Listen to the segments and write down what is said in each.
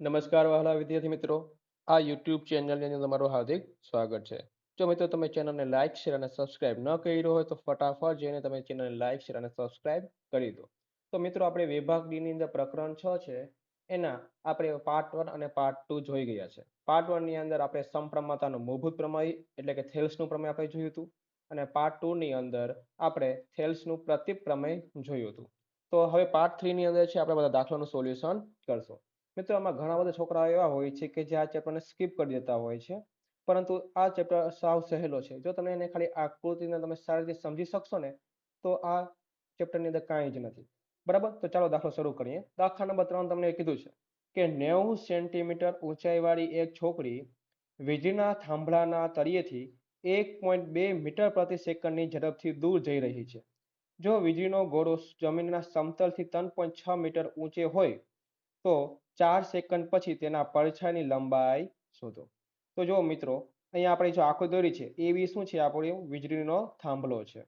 નમસ્કાર વહાલા વિદ્યાર્થી મિત્રો, આ યુટ્યુબ ચેનલની અંદર તમારું હાર્દિક સ્વાગત છે. જો મિત્રો તમે ચેનલને લાઇક શેર અને સબસ્ક્રાઇબ ન કરી હોય તો ફટાફટ જઈને તમે ચેનલને લાઇક શેર અને સબસ્ક્રાઇબ કરી દો. તો મિત્રો આપણે વિભાગ ડી ની અંદર પ્રકરણ 6 છે એના આપણે પાર્ટ 1 અને પાર્ટ 2 જોઈ ગયા છે. પાર્ટ 1 ની અંદર આપણે સમપ્રમાણતાનું મૂળભૂત પ્રમેય એટલે કે થેલ્સનું પ્રમેય આપણે જોયું હતું અને પાર્ટ 2 ની અંદર આપણે થેલ્સનું પ્રતીક પ્રમેય જોયું હતું. તો હવે પાર્ટ 3 ની અંદર છે આપણે બધા દાખલાનું સોલ્યુશન કરશું. મિત્રો આમાં ઘણા બધા છોકરાઓ એવા હોય છે કે જે આ ચેપ્ટરને સ્કીપ કરી દેતા હોય છે, પરંતુ આ ચેપ્ટર સાવ સહેલો છે. જો તમે એને ખાલી આકૃતિને તમે સારી રીતે સમજી શકશો ને તો આ ચેપ્ટરની અંદર કાંઈ જ નથી. બરાબર, તો ચાલો દાખલો શરૂ કરીએ. દાખલા નંબર 3 તમને કીધું છે કે 90 સેન્ટીમીટર ઊંચાઈવાળી એક છોકરી વીજળીના થાંભલાના તળિયેથી 1.2 મીટર પ્રતિ સેકન્ડની ઝડપથી દૂર જઈ રહી છે. જો વીજળીનો ગોળો જમીનના સમતલથી 3.6 મીટર ઊંચે હોય તો 4 સેકન્ડ પછી તેના પડછાયાની લંબાઈ શોધો. તો જો મિત્રો, અહીંયા આપણે જો આંખો દોરી છે એવી શું છે, આપણો વીજળીનો થાંભલો છે.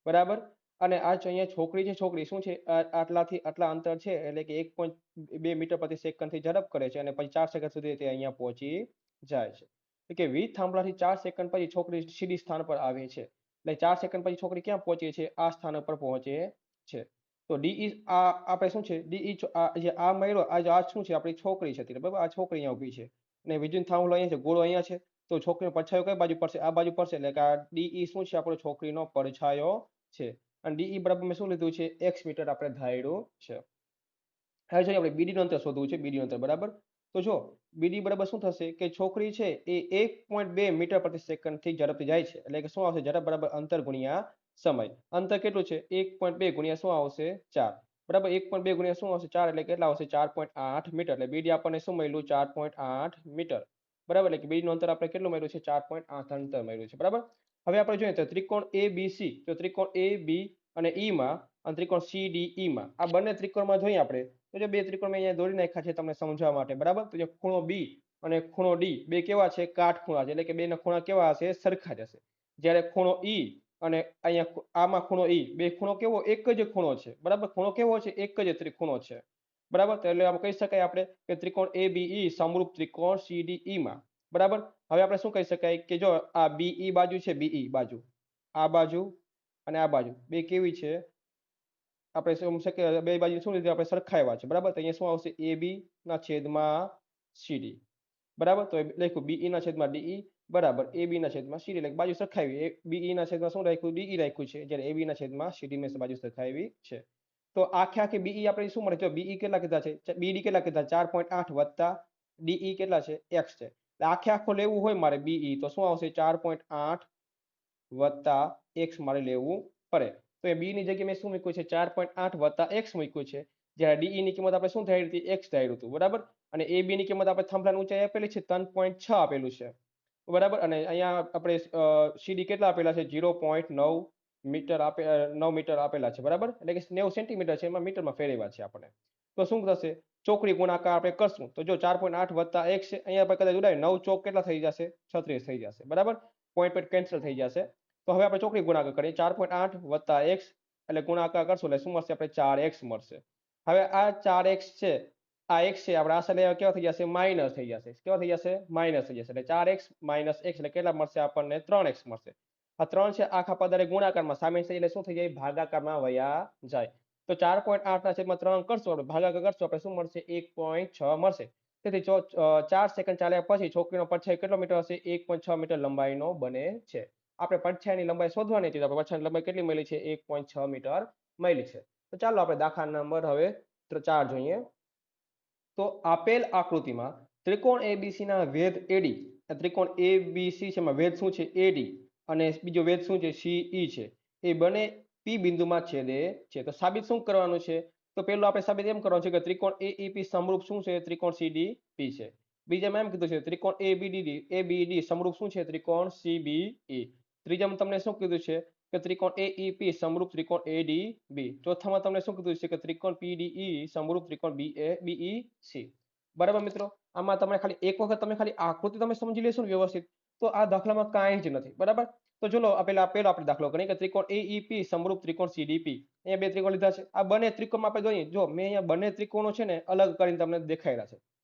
બરાબર, અને આ અહીંયા છોકરી છે, છોકરી શું છે, આટલાથી આટલા અંતર છે એટલે કે 1.2 મીટર પ્રતિ સેકન્ડથી ઝડપ કરે છે અને પછી 4 સેકન્ડ સુધી તે અહીંયા પહોંચી જાય છે. એટલે કે વીજ થાંભલાથી 4 સેકન્ડ પછી છોકરી સીધી સ્થાન પર આવે છે. એટલે 4 સેકન્ડ પછી છોકરી ક્યાં પહોંચે છે? આ સ્થાન પર પહોંચે છે. તો ડી આ આપણે શું છે, ડી જે આ મળ્યો, આ શું છે, આપણી છોકરી છે. બરાબર, આ છોકરી અહીંયા ઊભી છે અને વીજળી થાંભલો અહીંયા છે, ગોળો અહીંયા છે. તો છોકરીનો પડછાયો કઈ બાજુ પડશે? આ બાજુ પડશે. એટલે કે આ ડી શું છે, આપણો છોકરીનો પડછાયો છે. અને ડી બરાબર મેં શું લીધું છે? x મીટર આપણે ધાર્યું છે. હવે જોઈએ આપણે બીડી નું અંતર શોધવું છે. બીડી નું અંતર બરાબર, તો જો બીડી બરાબર શું થશે કે છોકરી છે એ 1.2 મીટર પ્રતિ સેકન્ડ થી ઝડપથી જાય છે. એટલે કે શું આવશે? ઝડપ બરાબર અંતર ગુણ્યા સમય. અંતર કેટલું છે? 1.2 ગુણ્યા શું આવશે? 4. બરાબર, 1.2 ગુણ્યા શું આવશે? 4. એટલે કેટલા આવશે? 4.8 મીટર. એટલે બીડી આપણને શું મળ્યું? 4.8 મીટર. બરાબર, એટલે કે બીડી નું અંતર આપણે કેટલું મળ્યું છે? 4.8 અંતર મળ્યું છે. બરાબર, હવે આપણે જોઈએ તો ત્રિકોણ ABC, તો ત્રિકોણ AB અને E માં અને ત્રિકોણ CDE માં, આ બંને ત્રિકોણમાં જોઈએ આપણે તો જે બે ત્રિકોણ મેં અહીંયા દોરી નાખ્યા છે તમને સમજવા માટે. બરાબર, તો જે ખૂણો B અને ખૂણો D બે કેવા છે? કાટખૂણા છે. એટલે કે બેના ખૂણા કેવા હશે? સરખા જ હશે. જ્યારે ખૂણો E અને અહીંયા આમાં ખૂણો E, બે ખૂણો કેવો? એક જ ખૂણો છે. બરાબર, ખૂણો કેવો છે? એક જ ત્રિકોણ છે. બરાબર, તો એટલે આમ કહી શકાય આપણે કે ત્રિકોણ ABE સમરૂપ ત્રિકોણ CDE માં. બરાબર, હવે આપણે શું કહી શકાય કે જો આ BE બાજુ છે, BE બાજુ, આ બાજુ અને આ બાજુ બે કેવી છે? આપણે સમજી શકીએ બે બાજુ શું લીધું? આપણે સરખાવ્યા છે. બરાબર, તો અહીંયા શું આવશે? AB ના છેદમાં CD. બરાબર, તો લખ્યું BE ના છેદમાં DE બરાબર AB ના છેદમાં CD. એટલે બાજુ સરખાવી. BE ના છેદમાં શું રાખ્યું? DE રાખ્યું છે, જ્યારે AB ના છેદમાં CD મેં બાજુ સરખાવી છે. તો આખે આખી BE આપણે શું મળે? જો BE કેટલા કીધા છે? BD કેટલા કીધા? 4.8 વત્તા DE કેટલા છે? x છે. એટલે આખે આખો લેવું હોય મારે BE તો શું આવશે? 4.8 વત્તા x મારે લેવું પડે. તો એ બી ની જગ્યાએ મેં શું મૂક્યું છે? 4.8 વત્તા x મૂક્યું છે. જ્યારે ડીઈ ની કિંમત આપણે શું ધારી હતી? x ધાર્યું હતું. બરાબર, અને એ બી ની કિંમત આપણે થાંભલાની ઊંચાઈ આપેલી છે 3.6 આપેલું છે. બરાબર, અને અહીંયા આપણે સીડી કેટલા આપેલા છે? 0.9 મીટર 9 મીટર આપેલા છે. બરાબર, એટલે કે 90 સેન્ટીમીટર છે, એમાં મીટરમાં ફેરવ્યા છે આપણે. તો શું થશે? ચોકડી ગુણાકાર આપણે કરશું તો જો 4.8 વત્તા x છે, અહીંયા આપણે કદાચ ઉડાય 9 ચોક કેટલા થઈ જશે? 36 થઈ જશે. બરાબર, પોઈન્ટ કેન્સલ થઈ જશે. તો હવે આપણે ચોકડી ગુણાકાર કરીએ. 4.8 વત્તા x એટલે ગુણાકાર કરશું એટલે શું મળશે? આપણે 4x મળશે. હવે આ 4x છે, આ x છે, આપણે આ સાઈડ કેવા થઈ જશે? માઇનસ થઈ જશે. કેવા થઈ જશે? માઇનસ થઈ જશે. એટલે 4x માઇનસ x એટલે કેટલા મળશે? આપણને 3x મળશે. આ 3 છે આખા પદારે ગુણાકારમાં સામેલ છે એટલે શું થઈ જાય? ભાગાકારમાં વયા જાય. તો 4.8 ના છેદમાં 3 કરશું આપણે, ભાગાકાર કરશું આપણે શું મળશે? 1.6 મળશે. તેથી 4 સેકન્ડ ચાલ્યા પછી છોકરીનો પડછાયો કેટલો મીટર હશે? 1.6 મીટર લંબાઈનો બને છે. આપણે પડછાયાની લંબાઈ શોધવાની હતી, તો આપણે પડછાયાની લંબાઈ કેટલી મળી છે? 1.6 મીટર મળી છે. તો ચાલો આપણે દાખલા નંબર હવે 4 જોઈએ. તો આપેલ આકૃતિમાં ત્રિકોણ એબીસી ના વેધ એડી, ત્રિકોણ એબીસી છે એમાં વેધ શું છે? એડી, અને બીજો વેધ શું છે? સીઈ છે. એ બંને પી બિંદુમાં છેદે છે. તો સાબિત શું કરવાનું છે? તો પેલું આપણે સાબિત એમ કરવાનું છે કે ત્રિકોણ એઈપી સમરૂપ શું છે? ત્રિકોણ સીડીપી છે. બીજામાં એમ કીધું છે ત્રિકોણ એબીડી સમરૂપ શું છે? ત્રિકોણ સીબીઈ. ત્રીજામાં તમને શું કીધું છે? કે ત્રિકોણ એઈપી સમરૂપ ત્રિકોણ એડીબી. ચોથામાં તમને શું કીધું છે? કે ત્રિકોણ પીડીઈ સમરૂપ ત્રિકોણ બીઈસી. બરાબર મિત્રો, આમાં તમે ખાલી એક વખત તમે ખાલી આકૃતિ તમે સમજી લેશો ને વ્યવસ્થિત, તો આ દાખલામાં કાંઈ જ નથી. બરાબર, તો ચલો પેલો આપણે દાખલો કરીએ કે ત્રિકોણ એઈપી સમરૂપ ત્રિકોણ સીડીપી. અહીંયા બે ત્રિકોણ લીધા છે. આ બંને ત્રિકોણમાં આપણે જોઈએ, જો મેં અહીંયા બંને ત્રિકોણો છે ને અલગ કરીને તમને દેખાડ્યા છે.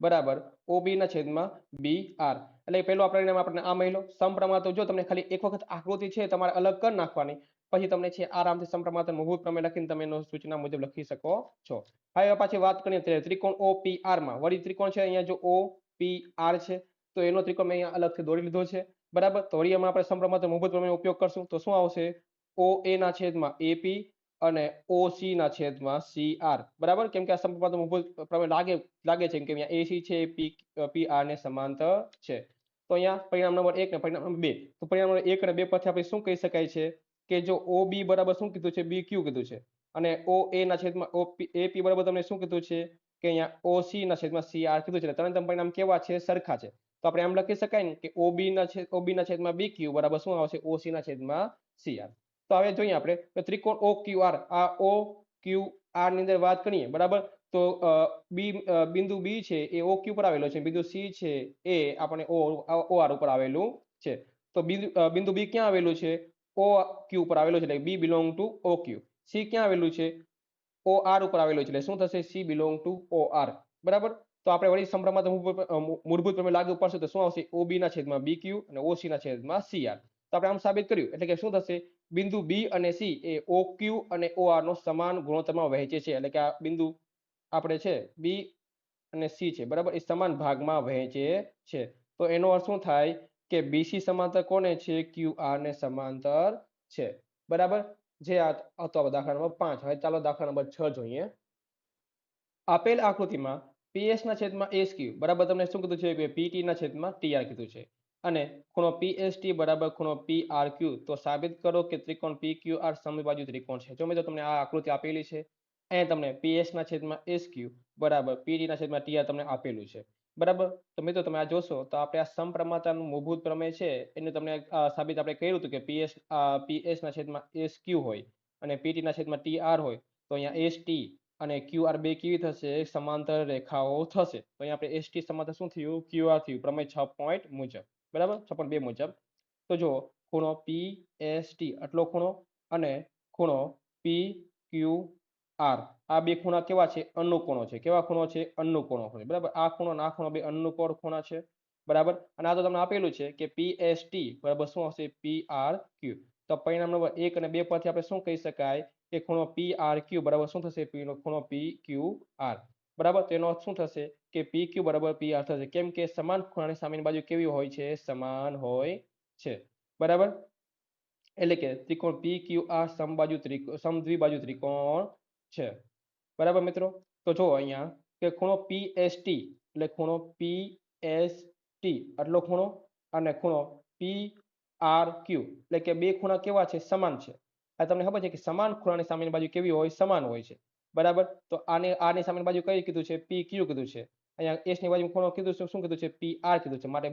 બરાબર OB ના છેદમાં BR, એટલે પેલો આપણને આ મહિલો સમપ્રમાણ. તો જો તમને ખાલી એક વખત આકૃતિ છે તમારે અલગ કરી નાખવાની, પછી તમને છે આરામથી સમપ્રમાણ મૂળભૂત પ્રમેય લખીને તમે એનો સૂચના મુજબ લખી શકો છો. હવે પાછી વાત કરીએ ત્રિકોણ OPR માં. વળી ત્રિકોણ છે અહીંયા જો OPR છે, તો એનો ત્રિકોણ મેં અહીંયા અલગથી દોરી લીધો છે. બરાબર, તો વળી એમાં આપણે સમપ્રમાણ મૂળભૂત પ્રમેયનો ઉપયોગ કરશું તો શું આવશે? OA ના છેદમાં AP અને OC ના છેદમાં CR. બરાબર, કેમ કે આ સમપ્રમાણ મૂળભૂત પ્રમેય લાગે છે કે અહીંયા AC છે PR ને સમાંતર છે. તો અહીંયા પરિણામ નંબર 1 ને પરિણામ નંબર 2. તો પરિણામ નંબર 1 અને 2 પરથી આપણે શું કહી શકાય છે કે જો OB બરાબર શું કીધું છે? BQ કીધું છે. અને OA ના છેદમાં AP બરાબર તમને શું કીધું છે કે અહીંયા OC ના છેદમાં CR કીધું છે. ત્રણે ત્રણ પરિણામ કેવા છે? સરખા છે. તો આપણે એમ લખી શકાય ને કે OB ના છેદમાં BQ બરાબર શું આવશે? OC ના છેદમાં CR. તો હવે જોઈએ આપણે ત્રિકોણ OQR. આ OQR ની અંદર વાત કરીએ બરાબર, તો બિંદુ B છે એ OQ પર આવેલો છે, બિંદુ C છે એ આપણે OR ઉપર આવેલું છે. તો બિંદુ B ક્યાં આવેલું છે? OQ ઉપર આવેલું છે, એટલે B belong to OQ. C ક્યાં આવેલું છે? OR ઉપર આવેલું છે, એટલે શું થશે? C belong to OR. બરાબર, તો આપણે વળી સમપ્રમાણ મૂળભૂત પ્રમેય લાગુ પડશે તો શું આવશે? OB ના છેદમાં BQ અને OC ના છેદમાં CR. તો આપણે આમ સાબિત કર્યું, એટલે કે શું થશે? બિંદુ B અને C એ OQ અને OR નો સમાન ગુણોત્તરમાં વહેંચે છે. એટલે કે આ બિંદુ આપણે છે B અને C છે બરાબર, એ સમાન ભાગમાં વહેંચે છે. તો એનો અર્થ શું થાય કે BC સમાંતર કોને છે? QR ને સમાંતર છે. બરાબર, જે આ હતો દાખલા નંબર 5. હવે ચાલો દાખલા નંબર 6 જોઈએ. આપેલ આકૃતિમાં PS ના છેદમાં SQ બરાબર તમને શું કીધું છે? કે PT ના છેદમાં TR કીધું છે. અને ખૂણો PST બરાબર ખૂણો PRQ. તો સાબિત કરો કે ત્રિકોણ PQR સમબાજુ ત્રિકોણ છે. જો મિત્રો તમને આ આકૃતિ આપેલી છે, અહીંયા તમને PS ના છેદમાં SQ બરાબર PT ના છેદમાં TR તમને આપેલું છે. બરાબર, તો મિત્રો તમે આ જોશો તો આપણે આ સમપ્રમાણતાનું મૂળભૂત પ્રમેય છે એને તમને સાબિત આપણે કર્યું હતું કે PS ના છેદમાં SQ હોય અને PT ના છેદમાં TR હોય, તો અહીંયા ST અને QR બે કેવી થશે? સમાંતર રેખાઓ થશે. તો અહીંયા આપણે ST સમાંતર શું થયું? QR થયું, પ્રમેય 6 પોઈન્ટ મુજબ. બરાબર, 6.2 મુજબ. તો જો ખૂણો PST આટલો ખૂણો અને ખૂણો PQR, આ બે ખૂણા કેવા છે? અનુકોણો છે. કેવા ખૂણો છે? અનુકોણો છે. બરાબર, આ ખૂણો અને આ ખૂણો બે અનુકોણ ખૂણા છે. બરાબર, અને આ તો તમને આપેલું છે કે PST બરાબર શું આવશે? PRQ. તો પરિણામ નંબર 1 અને 2 પરથી આપણે શું કહી શકાય કે ખૂણો PRQ બરાબર શું થશે? ખૂણો PQR. બરાબર, તો એનો અર્થ શું થશે કે PQ બરાબર PR થશે. કેમ કે સમાન ખૂણાની સામેની બાજુ કેવી હોય છે? સમાન હોય છે. બરાબર, એટલે કે ત્રિકોણ PQR સમદ્વિબાજુ ત્રિકોણ છે. બરાબર મિત્રો, તો જો અહીંયા કે ખૂણો PST એટલે ખૂણો PST આટલો ખૂણો અને ખૂણો PRQ એટલે કે બે ખૂણા કેવા છે? સમાન છે. આ તમને ખબર છે કે સમાન ખૂણાની સામેની બાજુ કેવી હોય? સમાન હોય છે. બરાબર, તો આની સામેની બાજુ કઈ કીધું છે? PQ કીધું છે. અહીંયા S ની બાજુ ખૂણો કીધું છે, શું કીધું છે? PR કીધું છે. માટે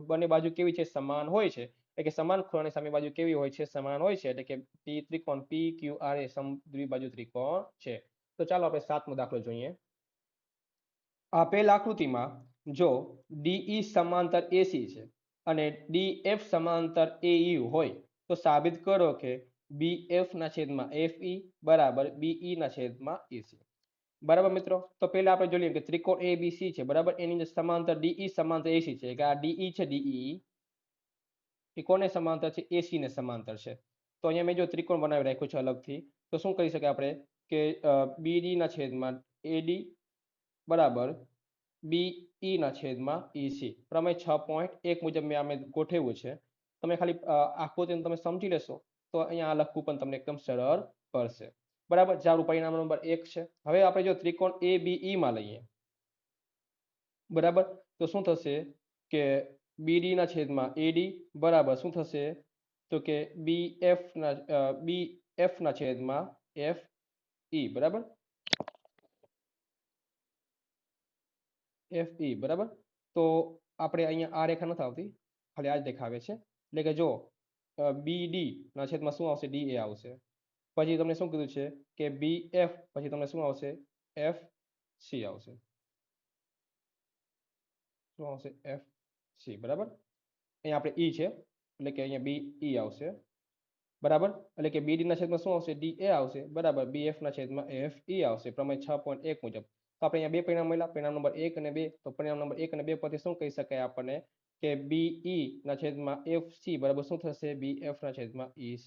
બંને બાજુ કેવી છે? સમાન હોય છે. એટલે કે સમાન ખૂણાની સામે બાજુ કેવી હોય છે? સમાન હોય છે. એટલે કે ત્રિકોણ PQR એ સમદ્વિબાજુ ત્રિકોણ છે. તો ચાલો આપણે 7મો દાખલો જોઈએ. આપેલ આકૃતિમાં જો DE સમાંતર AC છે અને DF સમાંતર AU હોય તો સાબિત કરો કે BF ના છેદમાં FE બરાબર BE ના છેદમાં AC. બરાબર મિત્રો, તો પહેલા આપણે જોઈએ કે ત્રિકોણ ABC છે બરાબર, એની અંદર સમાંતર DE સમાંતર AC છે. કે આ DE છે, DE એ કોને સમાંતર છે? AC ને સમાંતર છે. તો અહીંયા મેં જો ત્રિકોણ બનાવી રાખ્યું છે અલગથી, તો શું કરી શકાય આપણે કે BD ના છેદમાં AD બરાબર BE ના છેદમાં EC. પ્રમેય 6.1 મુજબ મેં ગોઠવ્યું છે. તમે ખાલી આકૃતિને તમે સમજી લેશો તો અહીંયા લખવું પણ તમને એકદમ સરળ પડશે. બરાબર, જારું પરિણામ નંબર 1 છે. હવે આપણે જો ત્રિકોણ ABE માં લઈએ બરાબર, તો શું થશે કે BD ના છેદમાં AD બરાબર શું થશે? તો કે BF ના છેદમાં FE બરાબર, FE બરાબર. તો આપણે અહીંયા આ રેખા નથી આવતી, ખાલી આ જ દેખાવે છે. એટલે કે જો BD ના છેદમાં શું આવશે? DA આવશે. પછી તમને શું કીધું છે કે BF પછી તમને શું આવશે? FC આવશે. શું આવશે? FC બરાબર. અહીંયા આપણે E છે એટલે કે અહીંયા BE આવશે. બરાબર, એટલે કે BD ના છેદમાં શું આવશે? DA આવશે બરાબર, BF ના છેદમાં FE આવશે પ્રમેય 6.1 મુજબ. તો આપણે અહીંયા બે પરિણામ મળ્યા, પરિણામ નંબર 1 અને 2. તો પરિણામ નંબર 1 અને 2 પરથી શું કહી શકાય આપણને કે BE ના છેદમાં FC બરાબર શું થશે? BF ના છેદમાં EC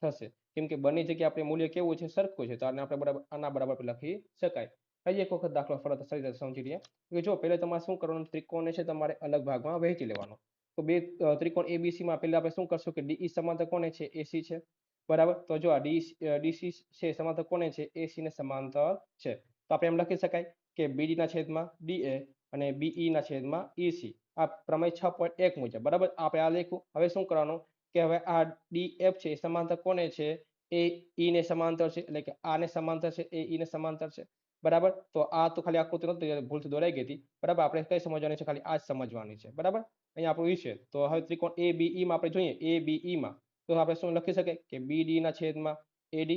થશે. કેમ કે બંને જગ્યાએ આપણે મૂલ્ય કેવું છે? સરખું છે. તો આને આપણે બરાબર આના બરાબર લખી શકાય. હજી એક વખત દાખલો ફરત સારી રીતે સમજી લઈએ. કે જો પહેલા તમારે શું કરવાનું? ત્રિકોણને છે તમારે અલગ ભાગમાં વહેંચી લેવાનો. તો બે ત્રિકોણ ABC માં પહેલા આપણે શું કરશું કે DE સમાંતર કોને છે? AC છે. બરાબર. તો જો આ DC છે સમાંતર કોને છે? AC ને સમાંતર છે. તો આપણે એમ લખી શકાય કે BD ના છેદમાં DA અને BE ના છેદમાં EC. આ પ્રમેય 6.1 મુજબ. બરાબર. આપણે આ લખ્યું. હવે શું કરવાનું કે હવે આ DF છે એ સમાંતર કોને છે? AE ને સમાંતર છે. એટલે કે આને સમાંતર છે, AE ને સમાંતર છે. બરાબર. તો આ તો ખાલી આકૃતિ નહોતી, ભૂલથી દોરાઈ ગઈ હતી. બરાબર. આપણે કઈ સમજવાની છે? ખાલી આ જ સમજવાની છે. બરાબર. અહીંયા આપણું વિષય. તો હવે ત્રિકોણ ABE માં આપણે જોઈએ ABE માં તો આપણે શું લખી શકીએ કે BD ના છેદમાં AD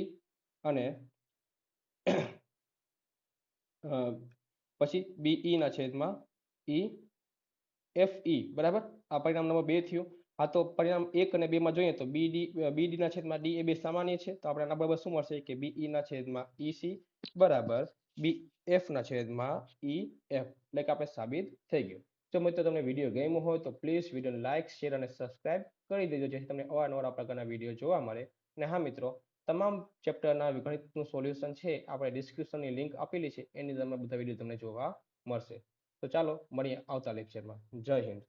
અને પછી BE ના છેદમાં EFE. બરાબર. આ પરિણામ નંબર 2 થયું. હા, તો પરિણામ 1 અને 2 માં જોઈએ તો BD ના છેદમાં DA બે સામાન્ય છે. તો આપણે આના બરાબર શું મળશે કે BE ના છેદમાં EC બરાબર BF ના છેદમાં EF. એટલે કે આપણે સાબિત થઈ ગયું. જો મિત્રો તમને વિડીયો ગમ્યો હોય તો પ્લીઝ વિડીયોને લાઇક, શેર અને સબસ્ક્રાઇબ કરી દેજો જેથી તમને અવારનવાર આ પ્રકારના વિડીયો જોવા મળે. અને હા મિત્રો, તમામ ચેપ્ટરના ગણિતનું સોલ્યુશન છે આપણે ડિસ્ક્રિપ્શનની લિંક આપેલી છે એની અંદર બધા વિડીયો તમને જોવા મળશે. તો ચાલો મળીએ આવતા લેક્ચરમાં. જય હિન્દ.